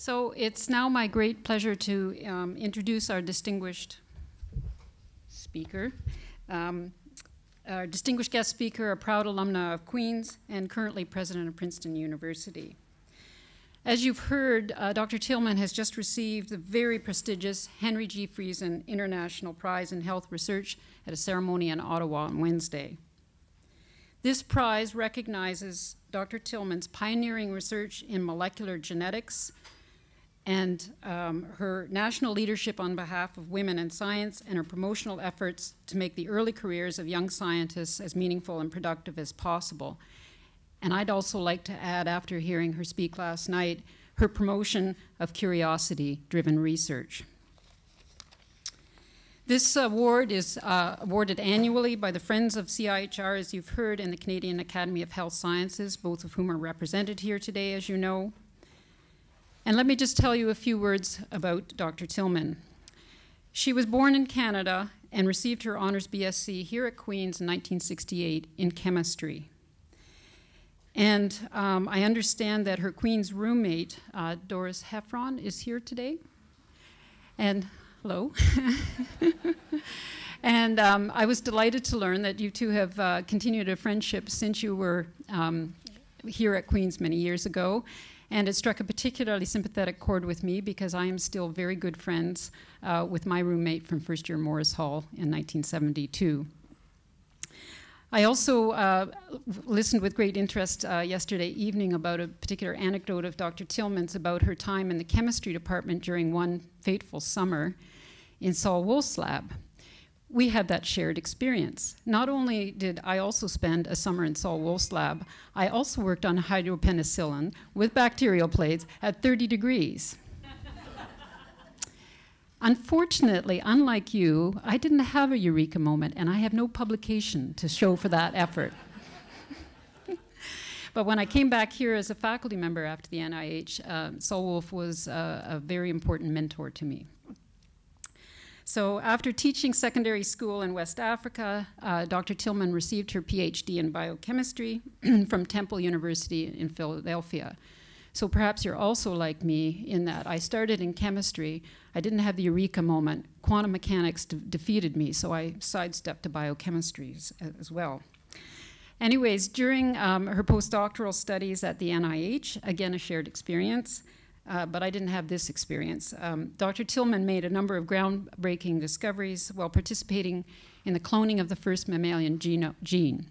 So it's now my great pleasure to introduce our distinguished speaker. Our distinguished guest speaker, a proud alumna of Queen's and currently president of Princeton University. As you've heard, Dr. Tilghman has just received the very prestigious Henry G. Friesen International Prize in Health Research at a ceremony in Ottawa on Wednesday. This prize recognizes Dr. Tilghman's pioneering research in molecular genetics and her national leadership on behalf of women in science and her promotional efforts to make the early careers of young scientists as meaningful and productive as possible. And I'd also like to add, after hearing her speak last night, her promotion of curiosity-driven research. This award is awarded annually by the Friends of CIHR, as you've heard, and the Canadian Academy of Health Sciences, both of whom are represented here today, as you know. And let me just tell you a few words about Dr. Tilghman. She was born in Canada and received her honors BSc here at Queen's in 1968 in chemistry. And I understand that her Queen's roommate, Doris Heffron, is here today. And hello. And I was delighted to learn that you two have continued a friendship since you were here at Queen's many years ago. And it struck a particularly sympathetic chord with me because I am still very good friends with my roommate from first year Morris Hall in 1972. I also listened with great interest yesterday evening about a particular anecdote of Dr. Tilghman's about her time in the chemistry department during one fateful summer in Saul Wolf's lab. We had that shared experience. Not only did I also spend a summer in Saul Wolf's lab, I also worked on hydropenicillin with bacterial plates at 30 degrees. Unfortunately, unlike you, I didn't have a eureka moment, and I have no publication to show for that effort. But when I came back here as a faculty member after the NIH, Saul Wolf was a very important mentor to me. So after teaching secondary school in West Africa, Dr. Tilghman received her PhD in biochemistry from Temple University in Philadelphia. So perhaps you're also like me in that I started in chemistry. I didn't have the eureka moment. Quantum mechanics defeated me, so I sidestepped to biochemistry as well. Anyways, during her postdoctoral studies at the NIH, again a shared experience, but I didn't have this experience. Dr. Tilghman made a number of groundbreaking discoveries while participating in the cloning of the first mammalian gene.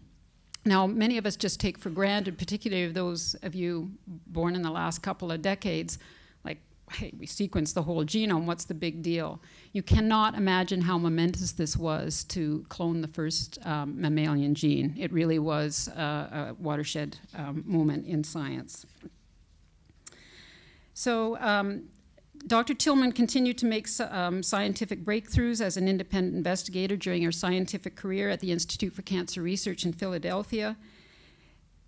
Now, many of us just take for granted, particularly those of you born in the last couple of decades, like, hey, we sequenced the whole genome, what's the big deal? You cannot imagine how momentous this was to clone the first mammalian gene. It really was a watershed moment in science. So Dr. Tilghman continued to make scientific breakthroughs as an independent investigator during her scientific career at the Institute for Cancer Research in Philadelphia.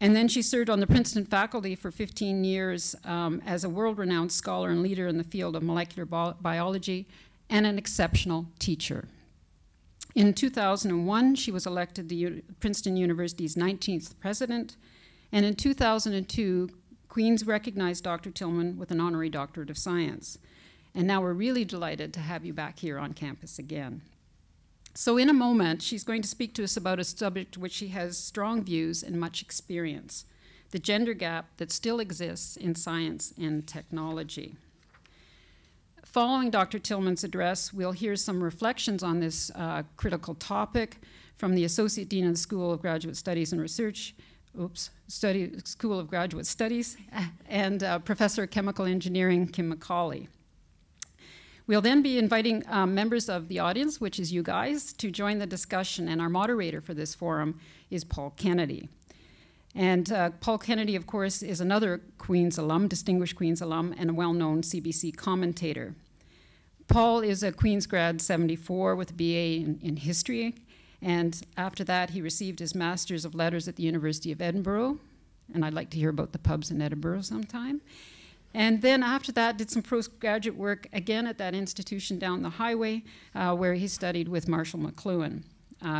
And then she served on the Princeton faculty for 15 years as a world-renowned scholar and leader in the field of molecular biology and an exceptional teacher. In 2001, she was elected the Princeton University's 19th president, and in 2002, Queen's recognized Dr. Tilghman with an honorary doctorate of science. And now we're really delighted to have you back here on campus again. So in a moment, she's going to speak to us about a subject which she has strong views and much experience, the gender gap that still exists in science and technology. Following Dr. Tilghman's address, we'll hear some reflections on this critical topic from the Associate Dean of the School of Graduate Studies and Research, School of Graduate Studies, and Professor of Chemical Engineering, Kim McCauley. We'll then be inviting members of the audience, which is you guys, to join the discussion, and our moderator for this forum is Paul Kennedy. And Paul Kennedy, of course, is another Queen's alum, distinguished Queen's alum, and a well-known CBC commentator. Paul is a Queen's grad 74 with a BA in history. And after that, he received his Master's of Letters at the University of Edinburgh. And I'd like to hear about the pubs in Edinburgh sometime. And then after that, did some postgraduate work again at that institution down the highway, where he studied with Marshall McLuhan.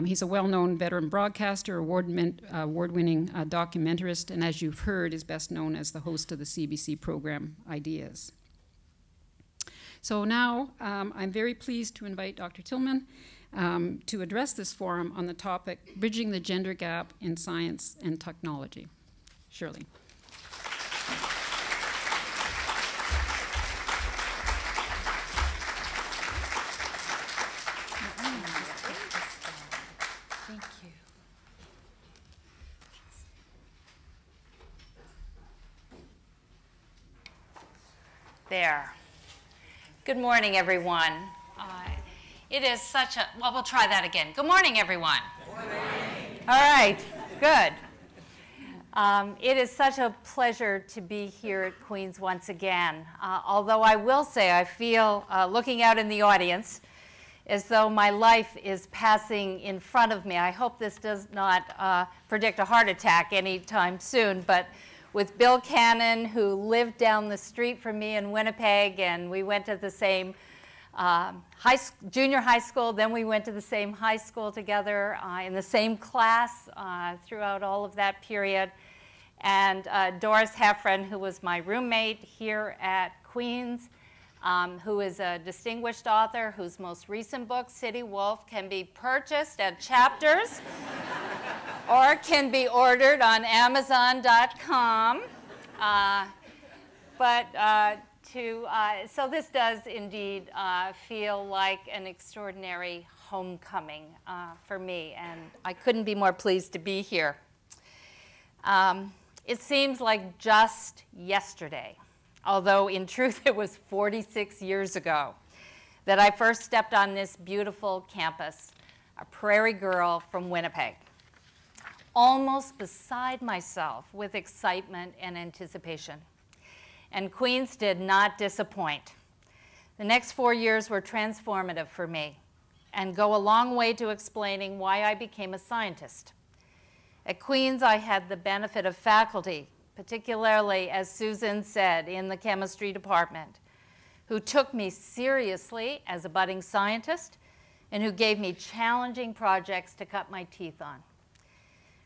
He's a well-known veteran broadcaster, award-winning documentarist, and as you've heard, is best known as the host of the CBC program Ideas. So now I'm very pleased to invite Dr. Tilghman to address this forum on the topic, Bridging the Gender Gap in Science and Technology. Shirley. Thank you. There. Good morning, everyone. It is such a, well, we'll try that again. Good morning, everyone. Good morning. All right, good. It is such a pleasure to be here at Queen's once again. Although I will say I feel, looking out in the audience, as though my life is passing in front of me. I hope this does not predict a heart attack anytime soon, but with Bill Cannon, who lived down the street from me in Winnipeg, and we went to the same junior high school, then we went to the same high school together in the same class throughout all of that period. And Doris Heffron, who was my roommate here at Queen's, who is a distinguished author whose most recent book, City Wolf, can be purchased at Chapters or can be ordered on Amazon.com. So this does indeed feel like an extraordinary homecoming for me, and I couldn't be more pleased to be here. It seems like just yesterday, although in truth it was 46 years ago, that I first stepped on this beautiful campus, a prairie girl from Winnipeg, almost beside myself with excitement and anticipation. And Queen's did not disappoint. The next 4 years were transformative for me and go a long way to explaining why I became a scientist. At Queen's, I had the benefit of faculty, particularly, as Susan said, in the chemistry department, who took me seriously as a budding scientist and who gave me challenging projects to cut my teeth on.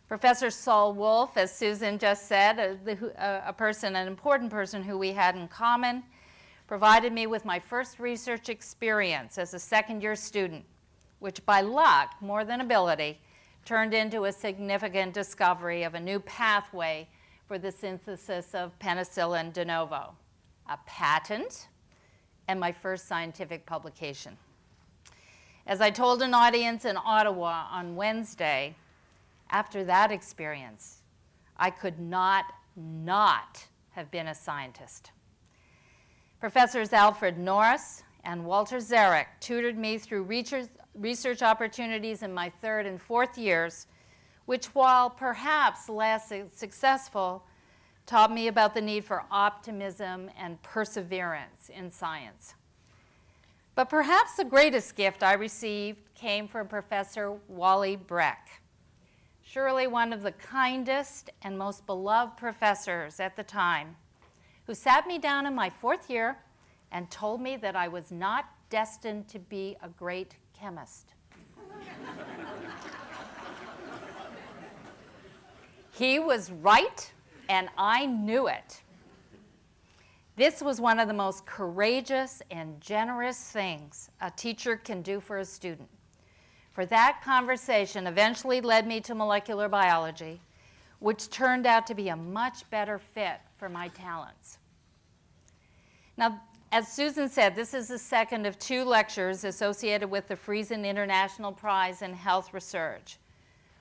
Professor Saul Wolf, as Susan just said, an important person who we had in common, provided me with my first research experience as a second-year student, which by luck, more than ability, turned into a significant discovery of a new pathway for the synthesis of penicillin de novo, a patent, and my first scientific publication. As I told an audience in Ottawa on Wednesday, after that experience, I could not have been a scientist. Professors Alfred Norris and Walter Zarek tutored me through research opportunities in my third and fourth years, which, while perhaps less successful, taught me about the need for optimism and perseverance in science. But perhaps the greatest gift I received came from Professor Wally Breck, surely one of the kindest and most beloved professors at the time, who sat me down in my fourth year and told me that I was not destined to be a great chemist. He was right, and I knew it. This was one of the most courageous and generous things a teacher can do for a student. For that conversation eventually led me to molecular biology, which turned out to be a much better fit for my talents. Now, as Susan said, this is the second of 2 lectures associated with the Friesen International Prize in Health Research,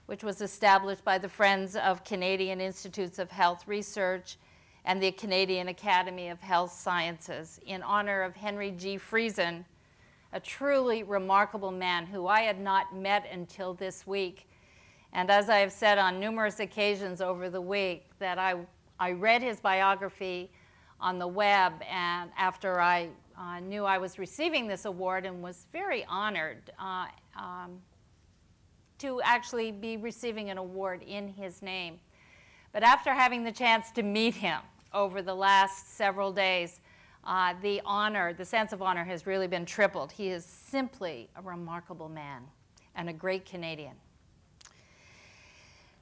which was established by the Friends of Canadian Institutes of Health Research and the Canadian Academy of Health Sciences in honor of Henry G. Friesen, a truly remarkable man who I had not met until this week. And as I have said on numerous occasions over the week, that I read his biography on the web and after I knew I was receiving this award, and was very honored to actually be receiving an award in his name. But after having the chance to meet him over the last several days, the sense of honor has really been tripled. He is simply a remarkable man and a great Canadian.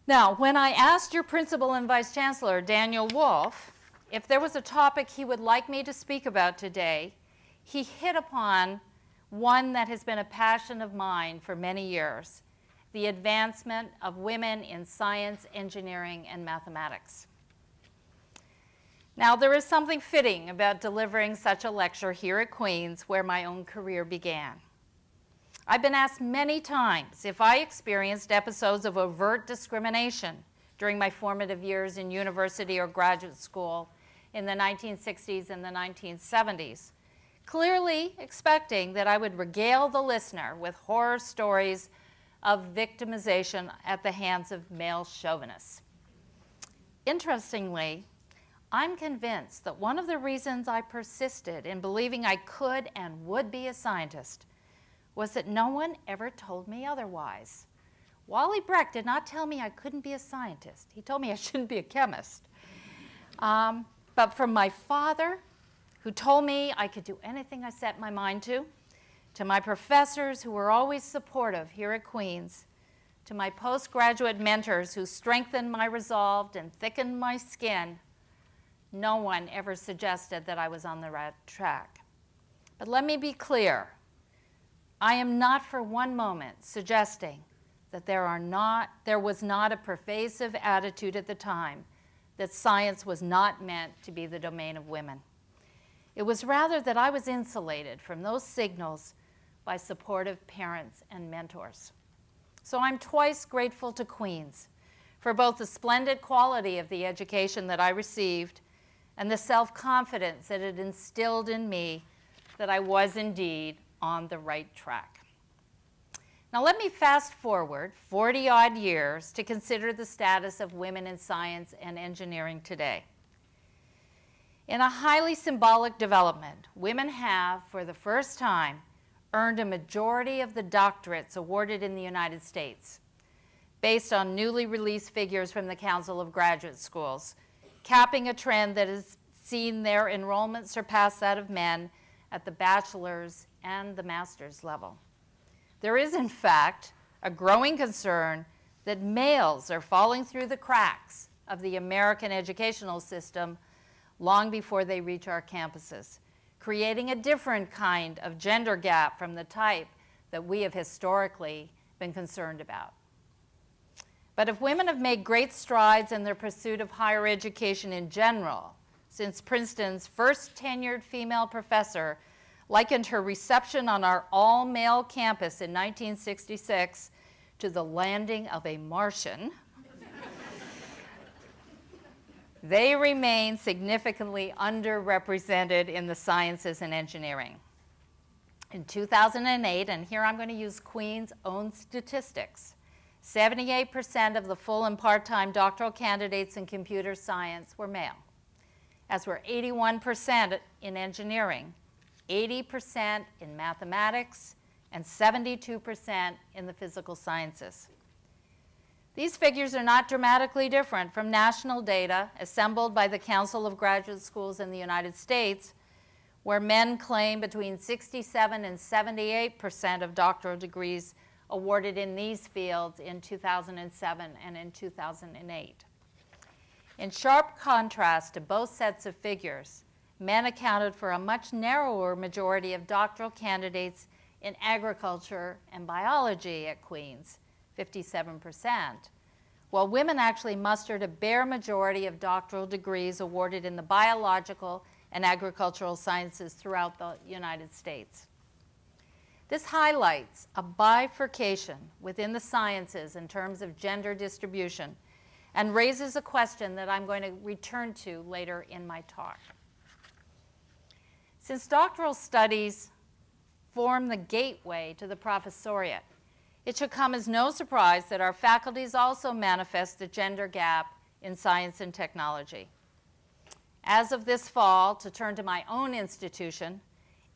Now, when I asked your principal and vice chancellor, Daniel Wolf, if there was a topic he would like me to speak about today, he hit upon one that has been a passion of mine for many years: the advancement of women in science, engineering, and mathematics. Now, there is something fitting about delivering such a lecture here at Queen's, where my own career began. I've been asked many times if I experienced episodes of overt discrimination during my formative years in university or graduate school in the 1960s and the 1970s, clearly expecting that I would regale the listener with horror stories of victimization at the hands of male chauvinists. Interestingly, I'm convinced that one of the reasons I persisted in believing I could and would be a scientist was that no one ever told me otherwise. Wally Brecht did not tell me I couldn't be a scientist. He told me I shouldn't be a chemist. But from my father, who told me I could do anything I set my mind to my professors who were always supportive here at Queen's, to my postgraduate mentors who strengthened my resolve and thickened my skin, no one ever suggested that I was on the right track. But let me be clear. I am not for one moment suggesting that there was not a pervasive attitude at the time that science was not meant to be the domain of women. It was rather that I was insulated from those signals by supportive parents and mentors. So I'm twice grateful to Queen's for both the splendid quality of the education that I received and the self-confidence that it instilled in me that I was indeed on the right track. Now let me fast forward 40-odd years to consider the status of women in science and engineering today. In a highly symbolic development, women have, for the first time, earned a majority of the doctorates awarded in the United States, based on newly released figures from the Council of Graduate Schools, capping a trend that has seen their enrollment surpass that of men at the bachelor's and the master's level. There is, in fact, a growing concern that males are falling through the cracks of the American educational system long before they reach our campuses, creating a different kind of gender gap from the type that we have historically been concerned about. But if women have made great strides in their pursuit of higher education in general, since Princeton's first tenured female professor likened her reception on our all-male campus in 1966 to the landing of a Martian, they remain significantly underrepresented in the sciences and engineering. In 2008, and here I'm going to use Queen's own statistics, 78% of the full and part-time doctoral candidates in computer science were male, as were 81% in engineering, 80% in mathematics, and 72% in the physical sciences. These figures are not dramatically different from national data assembled by the Council of Graduate Schools in the United States, where men claim between 67% and 78% of doctoral degrees awarded in these fields in 2007 and in 2008. In sharp contrast to both sets of figures, men accounted for a much narrower majority of doctoral candidates in agriculture and biology at Queen's, 57%, while women actually mustered a bare majority of doctoral degrees awarded in the biological and agricultural sciences throughout the United States. This highlights a bifurcation within the sciences in terms of gender distribution and raises a question that I'm going to return to later in my talk. Since doctoral studies form the gateway to the professoriate, it should come as no surprise that our faculties also manifest the gender gap in science and technology. As of this fall, to turn to my own institution,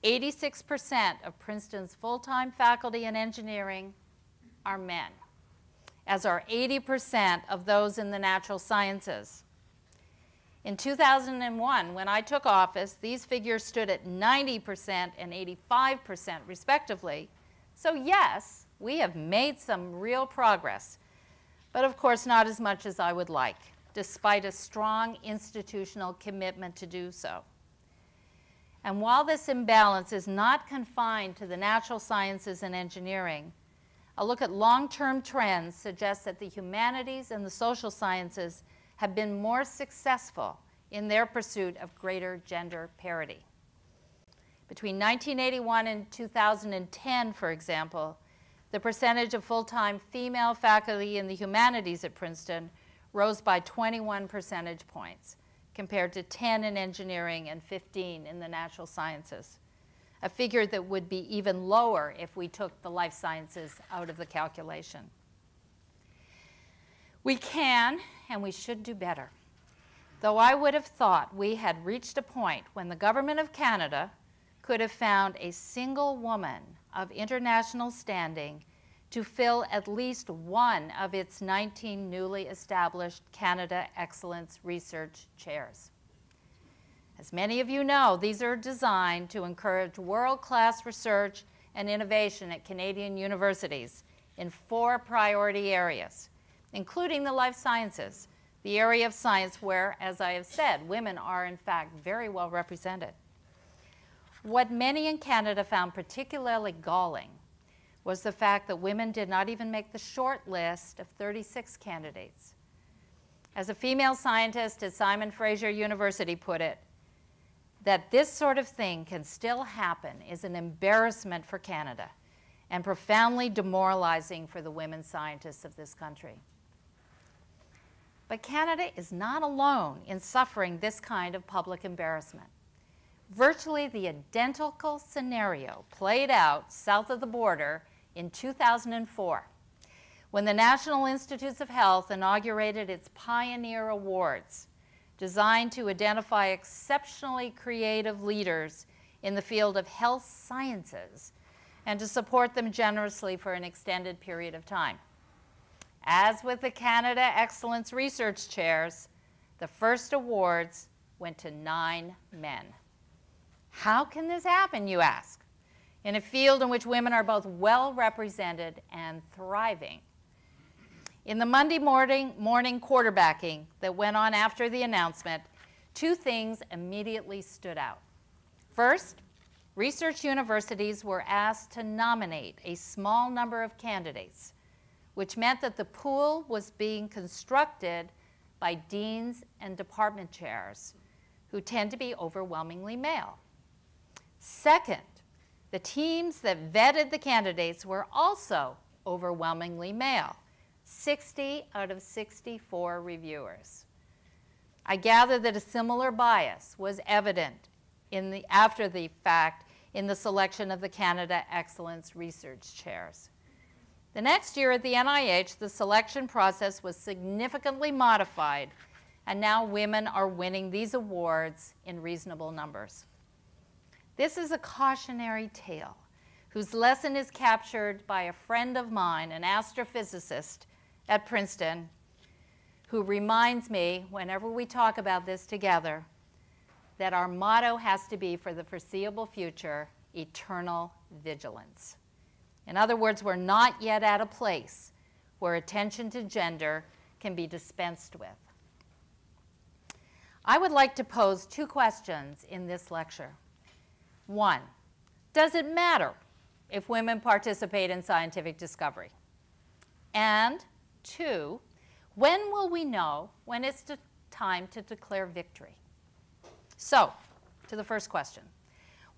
86% of Princeton's full-time faculty in engineering are men, as are 80% of those in the natural sciences. In 2001, when I took office, these figures stood at 90% and 85% respectively. So yes, we have made some real progress, but of course not as much as I would like, despite a strong institutional commitment to do so. And while this imbalance is not confined to the natural sciences and engineering, a look at long-term trends suggests that the humanities and the social sciences have been more successful in their pursuit of greater gender parity. Between 1981 and 2010, for example, the percentage of full-time female faculty in the humanities at Princeton rose by 21 percentage points, compared to 10 in engineering and 15 in the natural sciences, a figure that would be even lower if we took the life sciences out of the calculation. We can and we should do better, though I would have thought we had reached a point when the government of Canada could have found a single woman of international standing to fill at least one of its 19 newly established Canada Excellence Research Chairs. As many of you know, these are designed to encourage world-class research and innovation at Canadian universities in 4 priority areas, including the life sciences, the area of science where, as I have said, women are in fact very well represented. What many in Canada found particularly galling was the fact that women did not even make the short list of 36 candidates. As a female scientist at Simon Fraser University put it, that this sort of thing can still happen is an embarrassment for Canada and profoundly demoralizing for the women scientists of this country. But Canada is not alone in suffering this kind of public embarrassment. Virtually the identical scenario played out south of the border in 2004, when the National Institutes of Health inaugurated its Pioneer Awards, designed to identify exceptionally creative leaders in the field of health sciences and to support them generously for an extended period of time. As with the Canada Excellence Research Chairs, the first awards went to 9 men. How can this happen, you ask, in a field in which women are both well represented and thriving? In the Monday morning quarterbacking that went on after the announcement, 2 things immediately stood out. First, research universities were asked to nominate a small number of candidates, which meant that the pool was being constructed by deans and department chairs, who tend to be overwhelmingly male. Second, the teams that vetted the candidates were also overwhelmingly male, 60 out of 64 reviewers. I gather that a similar bias was evident after the fact in the selection of the Canada Excellence Research Chairs. The next year at the NIH, the selection process was significantly modified, and now women are winning these awards in reasonable numbers. This is a cautionary tale whose lesson is captured by a friend of mine, an astrophysicist at Princeton, who reminds me whenever we talk about this together that our motto has to be for the foreseeable future, eternal vigilance. In other words, we're not yet at a place where attention to gender can be dispensed with. I would like to pose 2 questions in this lecture. 1, does it matter if women participate in scientific discovery? And 2, when will we know when it's time to declare victory? So, to the first question,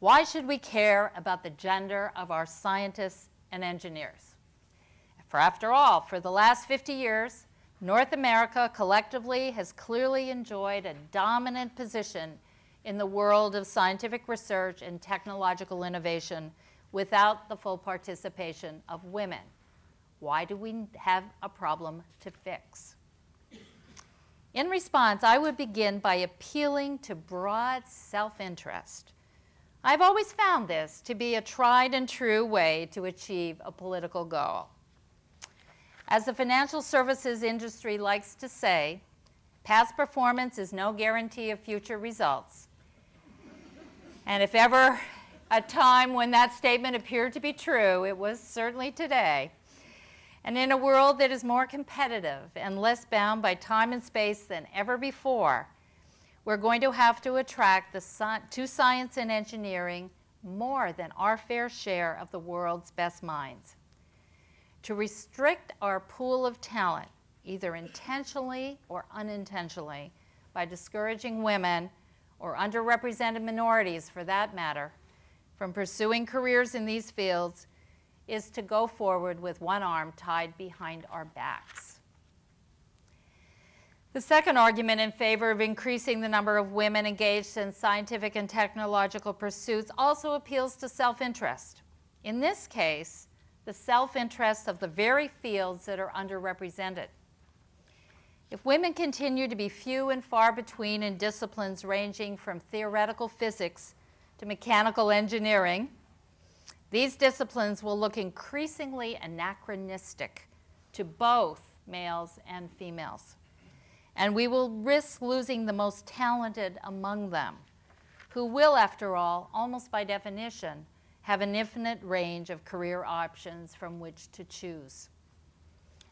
why should we care about the gender of our scientists and engineers? For after all, for the last 50 years, North America collectively has clearly enjoyed a dominant position in the world of scientific research and technological innovation without the full participation of women. Why do we have a problem to fix? In response, I would begin by appealing to broad self-interest. I've always found this to be a tried and true way to achieve a political goal. As the financial services industry likes to say, past performance is no guarantee of future results. And if ever a time when that statement appeared to be true, it was certainly today. And in a world that is more competitive and less bound by time and space than ever before, we're going to have to attract to science and engineering more than our fair share of the world's best minds. To restrict our pool of talent, either intentionally or unintentionally, by discouraging women, or underrepresented minorities for that matter, from pursuing careers in these fields, is to go forward with one arm tied behind our backs. The second argument in favor of increasing the number of women engaged in scientific and technological pursuits also appeals to self-interest. In this case, the self-interest of the very fields that are underrepresented. If women continue to be few and far between in disciplines ranging from theoretical physics to mechanical engineering, these disciplines will look increasingly anachronistic to both males and females. And we will risk losing the most talented among them, who will, after all, almost by definition, have an infinite range of career options from which to choose.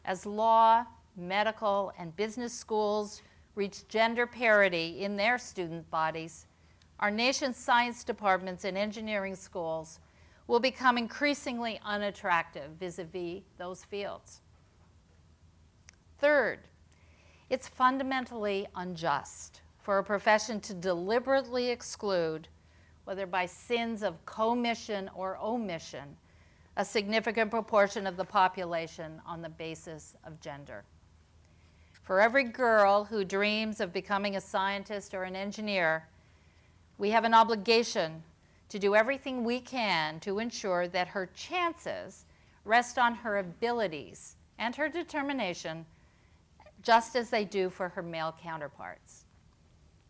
As law, medical, and business schools reach gender parity in their student bodies, our nation's science departments and engineering schools will become increasingly unattractive vis-a-vis those fields. Third, it's fundamentally unjust for a profession to deliberately exclude, whether by sins of commission or omission, a significant proportion of the population on the basis of gender. For every girl who dreams of becoming a scientist or an engineer, we have an obligation to do everything we can to ensure that her chances rest on her abilities and her determination, just as they do for her male counterparts.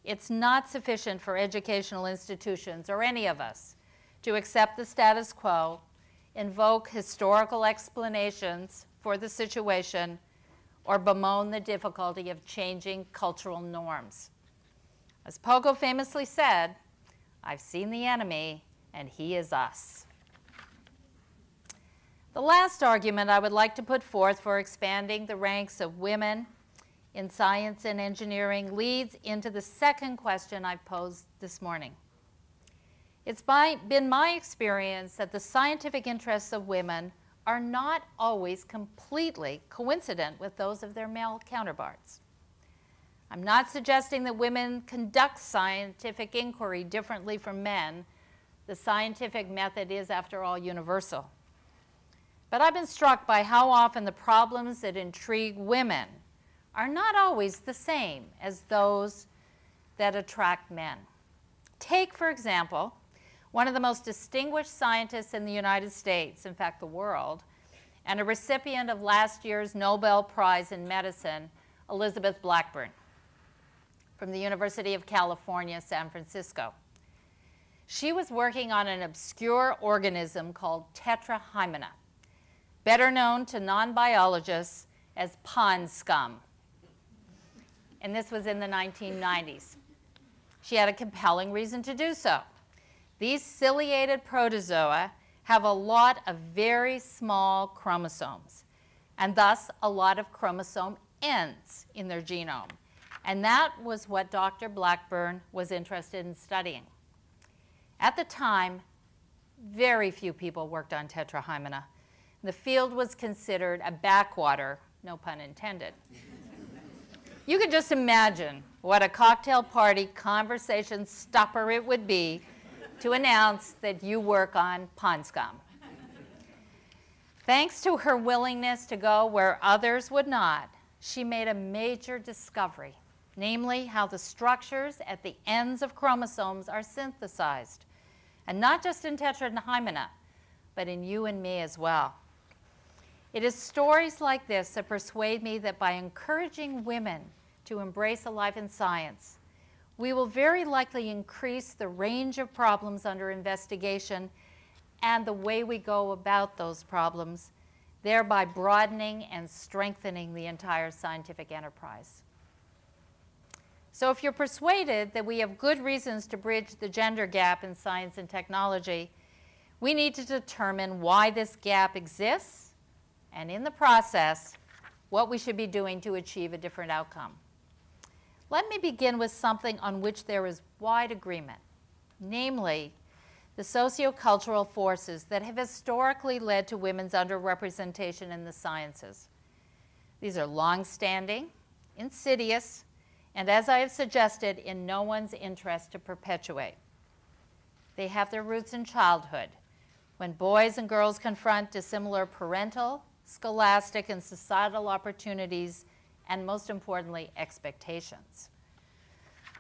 It's not sufficient for educational institutions or any of us to accept the status quo, invoke historical explanations for the situation, or bemoan the difficulty of changing cultural norms. As Pogo famously said, "I've seen the enemy, and he is us." The last argument I would like to put forth for expanding the ranks of women in science and engineering leads into the second question I posed this morning. It's been my experience that the scientific interests of women are not always completely coincident with those of their male counterparts. I'm not suggesting that women conduct scientific inquiry differently from men. The scientific method is, after all, universal. But I've been struck by how often the problems that intrigue women are not always the same as those that attract men. Take, for example, one of the most distinguished scientists in the United States, in fact the world, and a recipient of last year's Nobel Prize in Medicine, Elizabeth Blackburn, from the University of California, San Francisco. She was working on an obscure organism called Tetrahymena, better known to non-biologists as pond scum. And this was in the 1990s. She had a compelling reason to do so. These ciliated protozoa have a lot of very small chromosomes, and thus a lot of chromosome ends in their genome. And that was what Dr. Blackburn was interested in studying. At the time, very few people worked on Tetrahymena. The field was considered a backwater, no pun intended. You could just imagine what a cocktail party conversation stopper it would be to announce that you work on pond scum. Thanks to her willingness to go where others would not, she made a major discovery, namely how the structures at the ends of chromosomes are synthesized, and not just in Tetrahymena, but in you and me as well. It is stories like this that persuade me that by encouraging women to embrace a life in science, we will very likely increase the range of problems under investigation and the way we go about those problems, thereby broadening and strengthening the entire scientific enterprise. So if you're persuaded that we have good reasons to bridge the gender gap in science and technology, we need to determine why this gap exists, and in the process, what we should be doing to achieve a different outcome. Let me begin with something on which there is wide agreement, namely the sociocultural forces that have historically led to women's underrepresentation in the sciences. These are long-standing, insidious, and as I have suggested, in no one's interest to perpetuate. They have their roots in childhood, when boys and girls confront dissimilar parental, scholastic, and societal opportunities, and most importantly, expectations.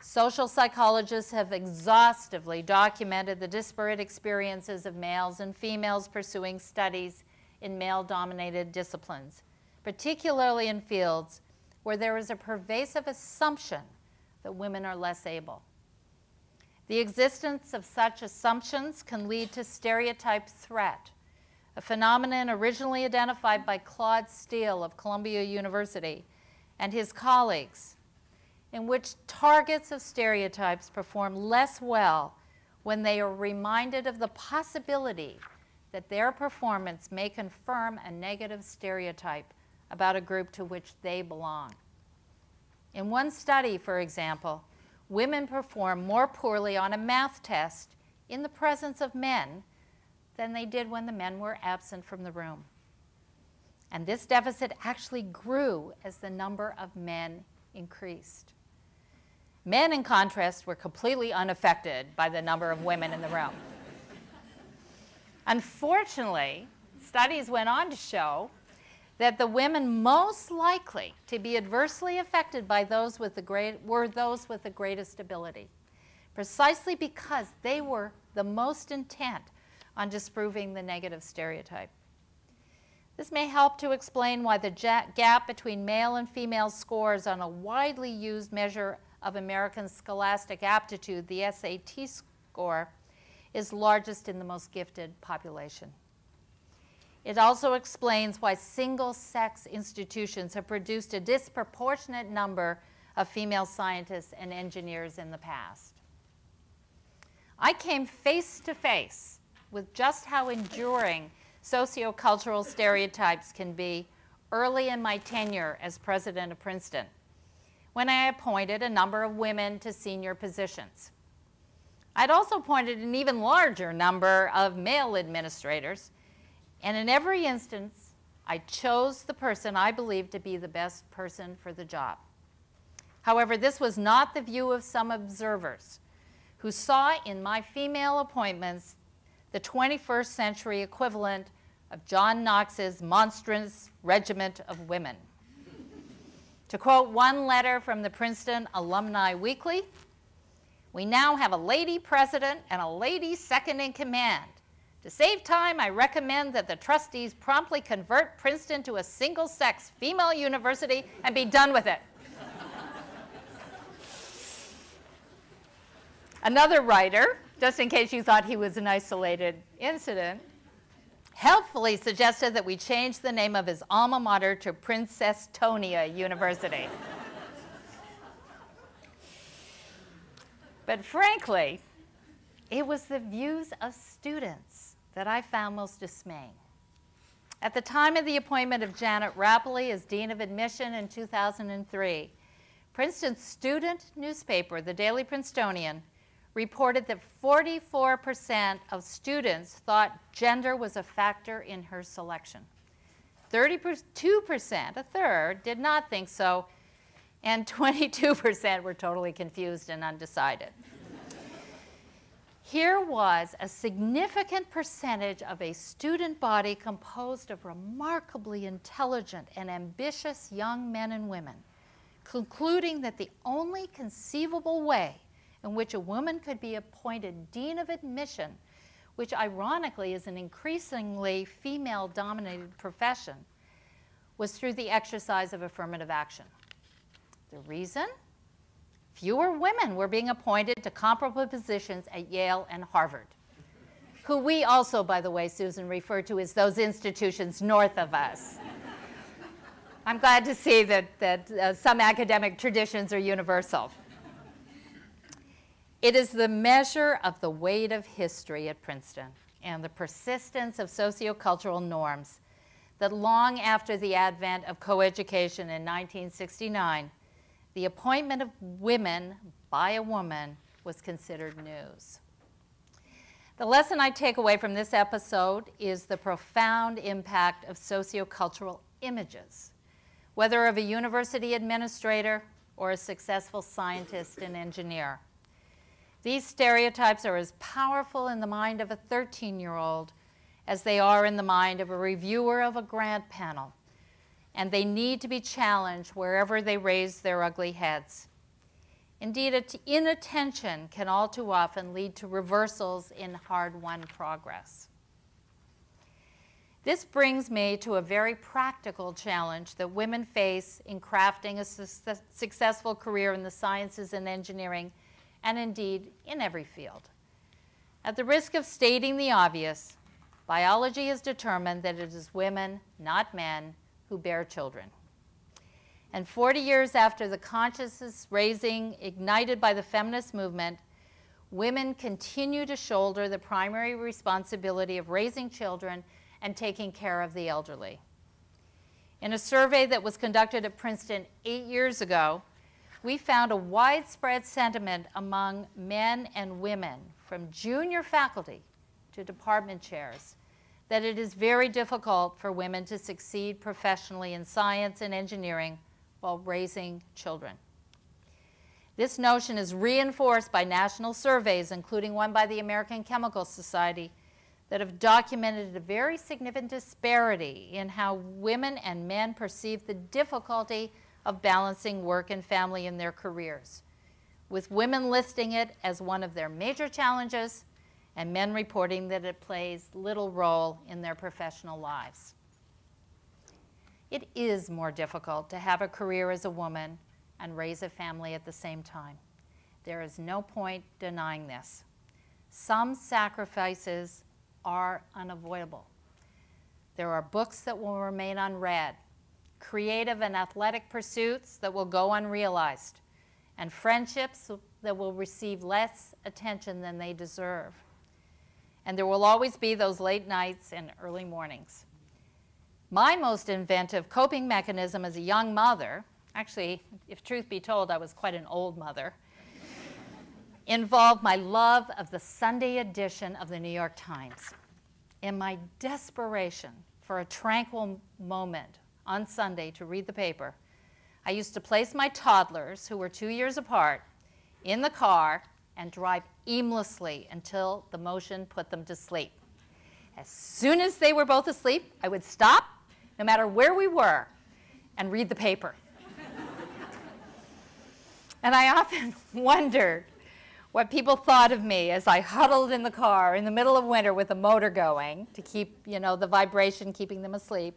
Social psychologists have exhaustively documented the disparate experiences of males and females pursuing studies in male-dominated disciplines, particularly in fields where there is a pervasive assumption that women are less able. The existence of such assumptions can lead to stereotype threat, a phenomenon originally identified by Claude Steele of Columbia University and his colleagues, in which targets of stereotypes perform less well when they are reminded of the possibility that their performance may confirm a negative stereotype about a group to which they belong. In one study, for example, women perform more poorly on a math test in the presence of men than they did when the men were absent from the room. And this deficit actually grew as the number of men increased. Men, in contrast, were completely unaffected by the number of women in the room. Unfortunately, studies went on to show that the women most likely to be adversely affected by those with were those with the greatest ability, precisely because they were the most intent on disproving the negative stereotype. This may help to explain why the gap between male and female scores on a widely used measure of American scholastic aptitude, the SAT score, is largest in the most gifted population. It also explains why single-sex institutions have produced a disproportionate number of female scientists and engineers in the past. I came face to face with just how enduring sociocultural stereotypes can be early in my tenure as president of Princeton, when I appointed a number of women to senior positions. I'd also appointed an even larger number of male administrators, and in every instance, I chose the person I believed to be the best person for the job. However, this was not the view of some observers who saw in my female appointments the 21st century equivalent of John Knox's monstrous regiment of women. To quote one letter from the Princeton Alumni Weekly, "We now have a lady president and a lady second in command. To save time, I recommend that the trustees promptly convert Princeton to a single-sex female university and be done with it." Another writer, just in case you thought he was an isolated incident, helpfully suggested that we change the name of his alma mater to Princetonia University. But frankly, it was the views of students that I found most dismaying. At the time of the appointment of Janet Rappley as Dean of Admission in 2003, Princeton's student newspaper, the Daily Princetonian, reported that 44% of students thought gender was a factor in her selection. 32%, a third, did not think so, and 22% were totally confused and undecided. Here was a significant percentage of a student body composed of remarkably intelligent and ambitious young men and women, concluding that the only conceivable way in which a woman could be appointed Dean of Admission, which ironically is an increasingly female-dominated profession, was through the exercise of affirmative action. The reason? Fewer women were being appointed to comparable positions at Yale and Harvard, who we also, by the way, Susan, refer to as those institutions north of us. I'm glad to see that some academic traditions are universal. It is the measure of the weight of history at Princeton and the persistence of sociocultural norms that long after the advent of coeducation in 1969, the appointment of women by a woman was considered news. The lesson I take away from this episode is the profound impact of sociocultural images, whether of a university administrator or a successful scientist and engineer. These stereotypes are as powerful in the mind of a 13-year-old as they are in the mind of a reviewer of a grant panel, and they need to be challenged wherever they raise their ugly heads. Indeed, inattention can all too often lead to reversals in hard-won progress. This brings me to a very practical challenge that women face in crafting a successful career in the sciences and engineering, and indeed in every field. At the risk of stating the obvious, biology has determined that it is women, not men, who bear children. And 40 years after the consciousness raising ignited by the feminist movement, women continue to shoulder the primary responsibility of raising children and taking care of the elderly. In a survey that was conducted at Princeton 8 years ago, we found a widespread sentiment among men and women, from junior faculty to department chairs, that it is very difficult for women to succeed professionally in science and engineering while raising children. This notion is reinforced by national surveys, including one by the American Chemical Society, that have documented a very significant disparity in how women and men perceive the difficulty of balancing work and family in their careers, with women listing it as one of their major challenges and men reporting that it plays little role in their professional lives. It is more difficult to have a career as a woman and raise a family at the same time. There is no point denying this. Some sacrifices are unavoidable. There are books that will remain unread, creative and athletic pursuits that will go unrealized, and friendships that will receive less attention than they deserve. And there will always be those late nights and early mornings. My most inventive coping mechanism as a young mother, actually, if truth be told, I was quite an old mother, involved my love of the Sunday edition of the New York Times. In my desperation for a tranquil moment on Sunday to read the paper, I used to place my toddlers, who were 2 years apart, in the car and drive aimlessly until the motion put them to sleep. As soon as they were both asleep, I would stop, no matter where we were, and read the paper. And I often wondered what people thought of me as I huddled in the car in the middle of winter with the motor going to keep, the vibration keeping them asleep,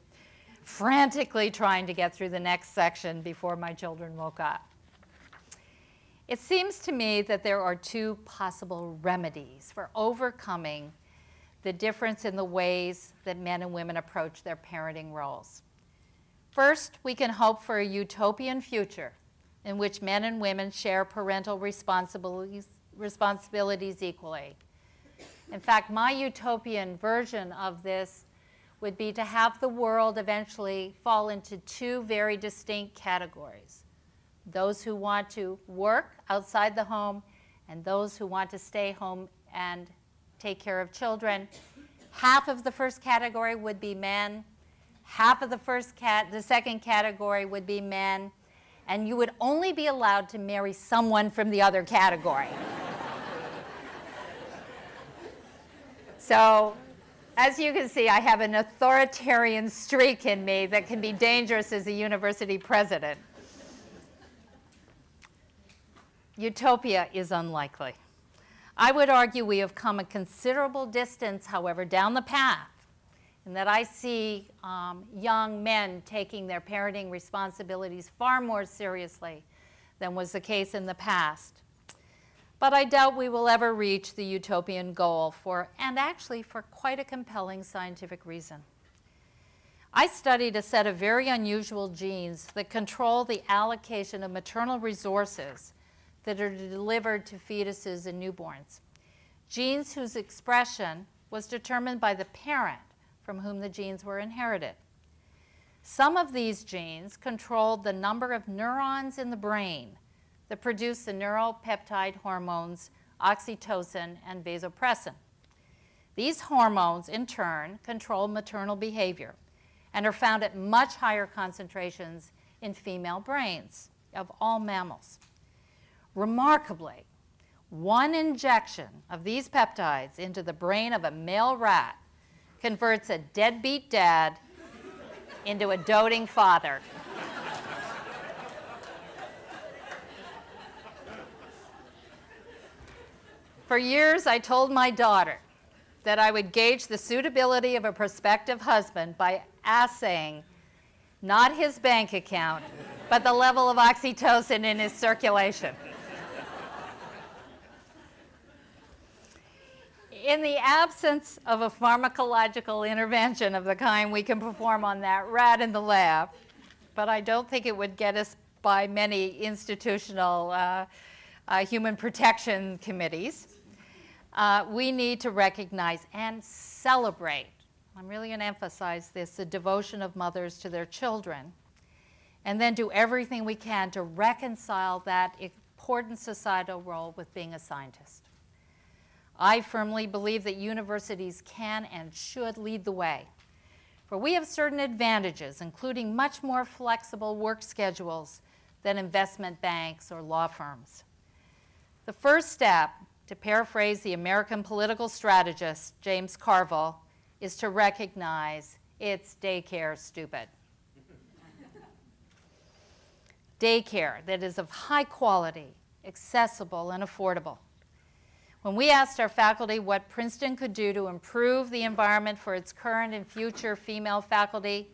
frantically trying to get through the next section before my children woke up. It seems to me that there are two possible remedies for overcoming the difference in the ways that men and women approach their parenting roles. First, we can hope for a utopian future in which men and women share parental responsibilities equally. In fact, my utopian version of this would be to have the world eventually fall into two very distinct categories: those who want to work outside the home and those who want to stay home and take care of children. Half of the first category would be men, half of the second category would be men, and you would only be allowed to marry someone from the other category. So, as you can see, I have an authoritarian streak in me that can be dangerous as a university president. Utopia is unlikely. I would argue we have come a considerable distance, however, down the path, in that I see young men taking their parenting responsibilities far more seriously than was the case in the past. But I doubt we will ever reach the utopian goal and actually for quite a compelling scientific reason. I studied a set of very unusual genes that control the allocation of maternal resources that are delivered to fetuses and newborns, genes whose expression was determined by the parent from whom the genes were inherited. Some of these genes controlled the number of neurons in the brain that produce the neuropeptide hormones oxytocin and vasopressin. These hormones, in turn, control maternal behavior and are found at much higher concentrations in female brains of all mammals. Remarkably, one injection of these peptides into the brain of a male rat converts a deadbeat dad into a doting father. For years, I told my daughter that I would gauge the suitability of a prospective husband by assaying not his bank account, but the level of oxytocin in his circulation. In the absence of a pharmacological intervention of the kind we can perform on that rat in the lab, but I don't think it would get us by many institutional human protection committees, we need to recognize and celebrate, I'm really going to emphasize this, the devotion of mothers to their children, and then do everything we can to reconcile that important societal role with being a scientist. I firmly believe that universities can and should lead the way, for we have certain advantages, including much more flexible work schedules than investment banks or law firms. The first step, to paraphrase the American political strategist James Carville, is to recognize it's daycare stupid. Daycare that is of high quality, accessible, and affordable. When we asked our faculty what Princeton could do to improve the environment for its current and future female faculty,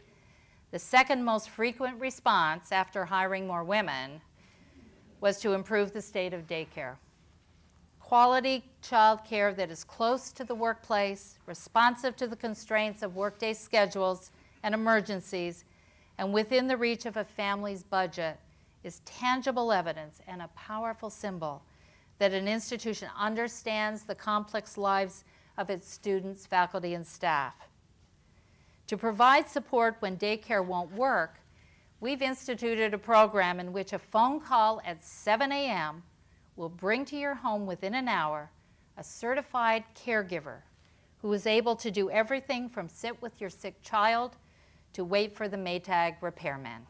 the second most frequent response after hiring more women was to improve the state of daycare. Quality child care that is close to the workplace, responsive to the constraints of workday schedules and emergencies, and within the reach of a family's budget is tangible evidence and a powerful symbol that an institution understands the complex lives of its students, faculty, and staff. To provide support when daycare won't work, we've instituted a program in which a phone call at 7 a.m. will bring to your home within an hour a certified caregiver who is able to do everything from sit with your sick child to wait for the Maytag repairman.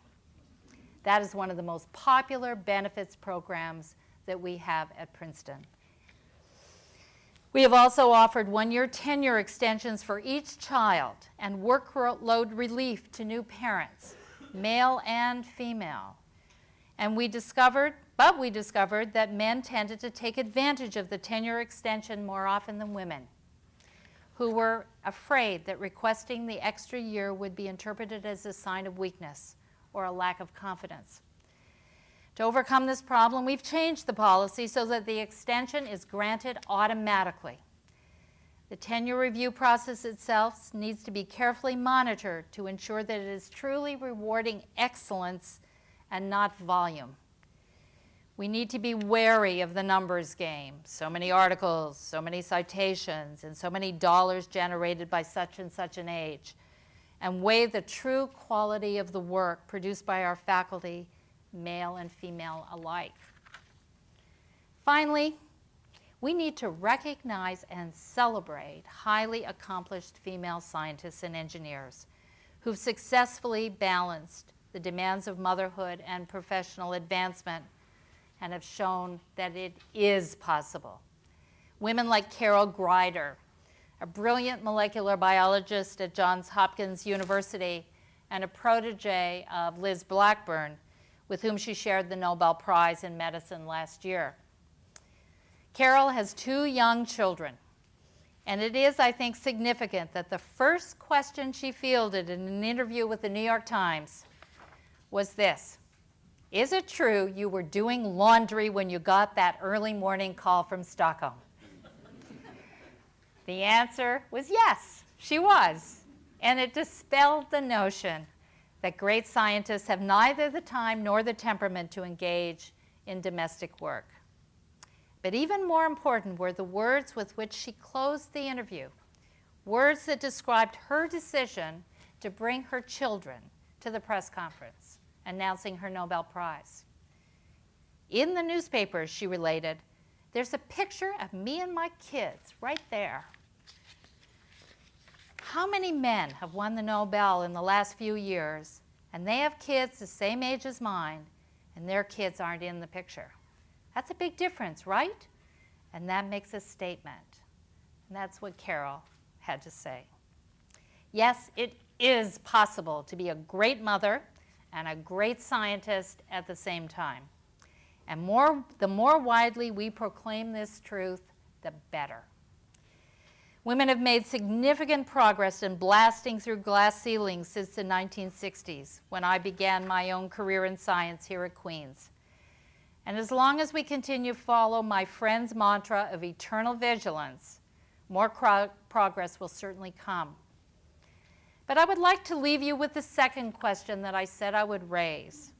That is one of the most popular benefits programs that we have at Princeton. We have also offered one-year tenure extensions for each child and workload relief to new parents, male and female. And we discovered that men tended to take advantage of the tenure extension more often than women, who were afraid that requesting the extra year would be interpreted as a sign of weakness or a lack of confidence. To overcome this problem, we've changed the policy so that the extension is granted automatically. The tenure review process itself needs to be carefully monitored to ensure that it is truly rewarding excellence and not volume. We need to be wary of the numbers game. So many articles, so many citations, and so many dollars generated by such and such an age, and weigh the true quality of the work produced by our faculty, male and female alike. Finally, we need to recognize and celebrate highly accomplished female scientists and engineers who've successfully balanced the demands of motherhood and professional advancement and have shown that it is possible. Women like Carol Greider, a brilliant molecular biologist at Johns Hopkins University and a protege of Liz Blackburn, with whom she shared the Nobel Prize in Medicine last year. Carol has 2 young children, and it is, I think, significant that the first question she fielded in an interview with the New York Times was this: is it true you were doing laundry when you got that early morning call from Stockholm? The answer was yes, she was, and it dispelled the notion that great scientists have neither the time nor the temperament to engage in domestic work. But even more important were the words with which she closed the interview, words that described her decision to bring her children to the press conference announcing her Nobel Prize. In the newspapers, she related, there's a picture of me and my kids right there. How many men have won the Nobel in the last few years, and they have kids the same age as mine, and their kids aren't in the picture? That's a big difference, right? And that makes a statement. And that's what Carol had to say. Yes, it is possible to be a great mother and a great scientist at the same time. And the more widely we proclaim this truth, the better. Women have made significant progress in blasting through glass ceilings since the 1960s, when I began my own career in science here at Queen's. And as long as we continue to follow my friend's mantra of eternal vigilance, more progress will certainly come. But I would like to leave you with the second question that I said I would raise.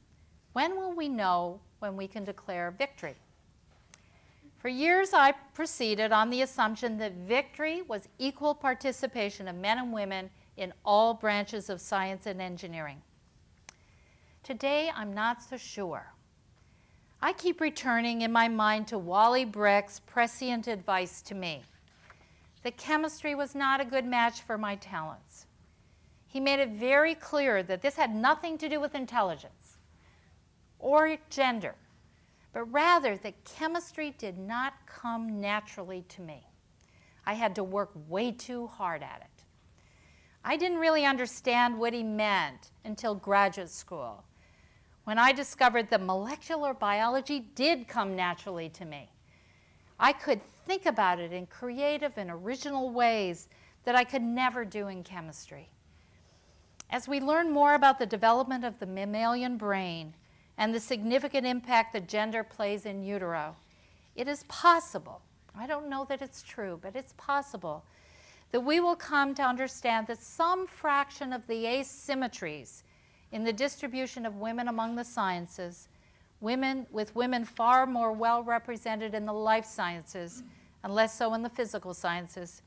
When will we know when we can declare victory? For years, I proceeded on the assumption that victory was equal participation of men and women in all branches of science and engineering. Today, I'm not so sure. I keep returning in my mind to Wally Brecht's prescient advice to me that chemistry was not a good match for my talents. He made it very clear that this had nothing to do with intelligence or gender, but rather that chemistry did not come naturally to me. I had to work way too hard at it. I didn't really understand what he meant until graduate school, when I discovered that molecular biology did come naturally to me. I could think about it in creative and original ways that I could never do in chemistry. As we learn more about the development of the mammalian brain and the significant impact that gender plays in utero, it is possible, I don't know that it's true, but it's possible, that we will come to understand that some fraction of the asymmetries in the distribution of women among the sciences, with women far more well represented in the life sciences and less so in the physical sciences,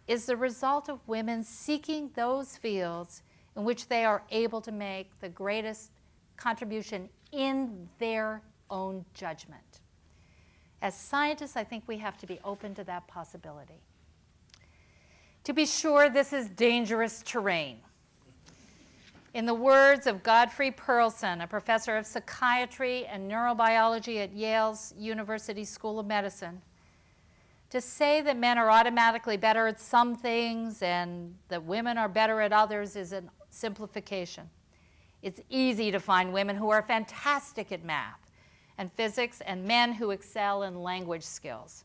is the result of women seeking those fields in which they are able to make the greatest contribution in their own judgment. As scientists, I think we have to be open to that possibility. To be sure, this is dangerous terrain. In the words of Godfrey Perelson, a professor of psychiatry and neurobiology at Yale's University School of Medicine, to say that men are automatically better at some things and that women are better at others is a simplification. It's easy to find women who are fantastic at math and physics and men who excel in language skills.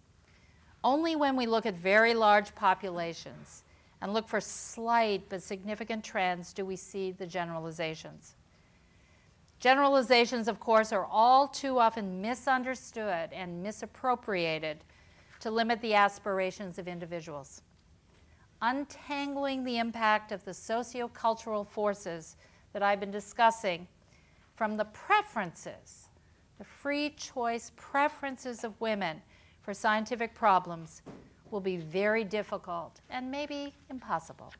Only when we look at very large populations and look for slight but significant trends do we see the generalizations. Generalizations, of course, are all too often misunderstood and misappropriated to limit the aspirations of individuals. Untangling the impact of the sociocultural forces that I've been discussing from the preferences, the free choice preferences of women for scientific problems will be very difficult and maybe impossible.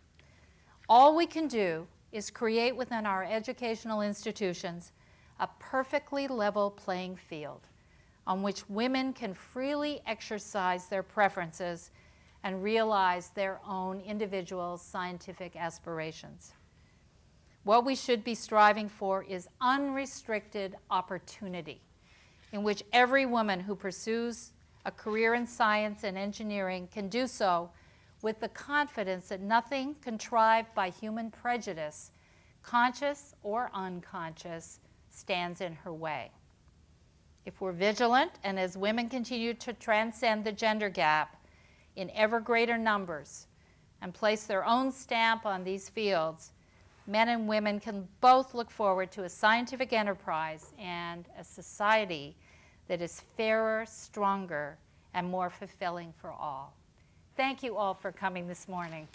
All we can do is create within our educational institutions a perfectly level playing field on which women can freely exercise their preferences and realize their own individual scientific aspirations. What we should be striving for is unrestricted opportunity, in which every woman who pursues a career in science and engineering can do so with the confidence that nothing contrived by human prejudice, conscious or unconscious, stands in her way. If we're vigilant, and as women continue to transcend the gender gap in ever greater numbers and place their own stamp on these fields, men and women can both look forward to a scientific enterprise and a society that is fairer, stronger, and more fulfilling for all. Thank you all for coming this morning.